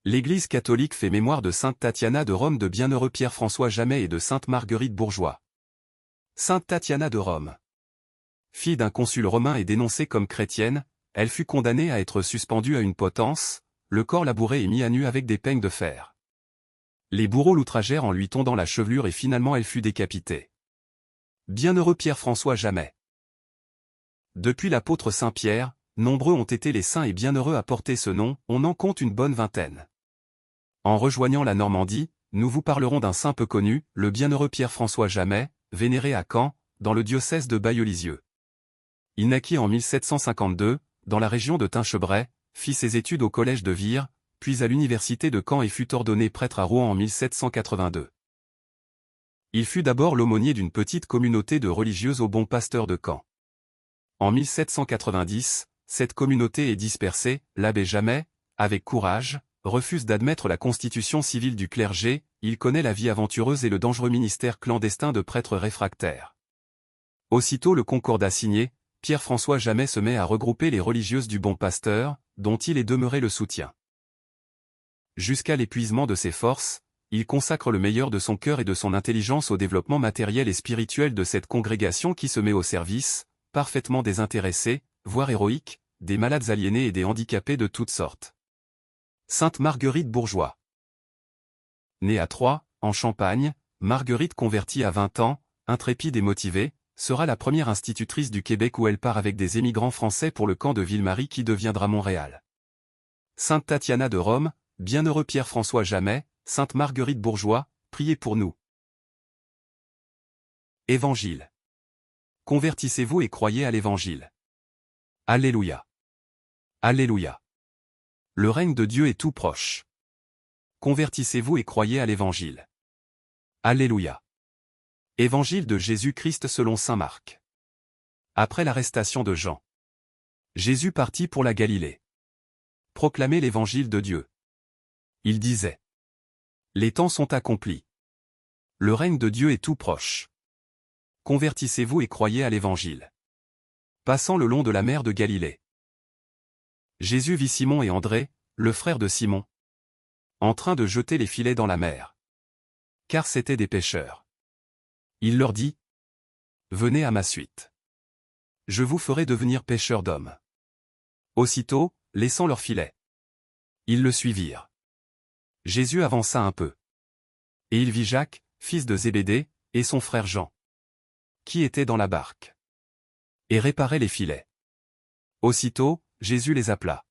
L'Église catholique fait mémoire de sainte Tatiana de Rome, de bienheureux Pierre-François Jamet et de sainte Marguerite Bourgeois. Sainte Tatiana de Rome. Fille d'un consul romain et dénoncée comme chrétienne, elle fut condamnée à être suspendue à une potence, le corps labouré et mis à nu avec des peignes de fer. Les bourreaux l'outragèrent en lui tondant la chevelure et finalement elle fut décapitée. Bienheureux Pierre-François Jamet. Depuis l'apôtre Saint-Pierre, nombreux ont été les saints et bienheureux à porter ce nom, on en compte une bonne vingtaine. En rejoignant la Normandie, nous vous parlerons d'un saint peu connu, le bienheureux Pierre-François Jamet, vénéré à Caen, dans le diocèse de Bailleul-Lisieux. Il naquit en 1752, dans la région de Tinchebray, fit ses études au collège de Vire, puis à l'université de Caen et fut ordonné prêtre à Rouen en 1782. Il fut d'abord l'aumônier d'une petite communauté de religieuses au Bon Pasteur de Caen. En 1790, cette communauté est dispersée, l'abbé Jamet, avec courage, refuse d'admettre la constitution civile du clergé, il connaît la vie aventureuse et le dangereux ministère clandestin de prêtres réfractaires. Aussitôt le concordat signé, Pierre-François Jamet se met à regrouper les religieuses du Bon Pasteur, dont il est demeuré le soutien. Jusqu'à l'épuisement de ses forces, il consacre le meilleur de son cœur et de son intelligence au développement matériel et spirituel de cette congrégation qui se met au service, parfaitement désintéressé, voire héroïque, des malades aliénés et des handicapés de toutes sortes. Sainte Marguerite Bourgeois. Née à Troyes, en Champagne, Marguerite convertie à 20 ans, intrépide et motivée, sera la première institutrice du Québec où elle part avec des émigrants français pour le camp de Ville-Marie qui deviendra Montréal. Sainte Tatiana de Rome, bienheureux Pierre-François Jamet, Sainte Marguerite Bourgeois, priez pour nous. Évangile. Convertissez-vous et croyez à l'Évangile. Alléluia. Alléluia. Le règne de Dieu est tout proche. Convertissez-vous et croyez à l'Évangile. Alléluia. Évangile de Jésus-Christ selon saint Marc. Après l'arrestation de Jean, Jésus partit pour la Galilée. Proclamer l'Évangile de Dieu. Il disait: les temps sont accomplis. Le règne de Dieu est tout proche. Convertissez-vous et croyez à l'Évangile. Passant le long de la mer de Galilée, Jésus vit Simon et André, le frère de Simon, en train de jeter les filets dans la mer. Car c'étaient des pêcheurs. Il leur dit: venez à ma suite. Je vous ferai devenir pêcheurs d'hommes. Aussitôt, laissant leurs filets, ils le suivirent. Jésus avança un peu. Et il vit Jacques, fils de Zébédée, et son frère Jean, qui étaient dans la barque, et réparaient les filets. Aussitôt, Jésus les appela.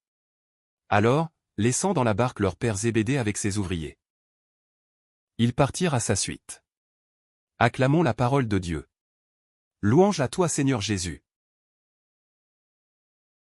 Alors, laissant dans la barque leur père Zébédée avec ses ouvriers, ils partirent à sa suite. Acclamons la parole de Dieu. Louange à toi Seigneur Jésus.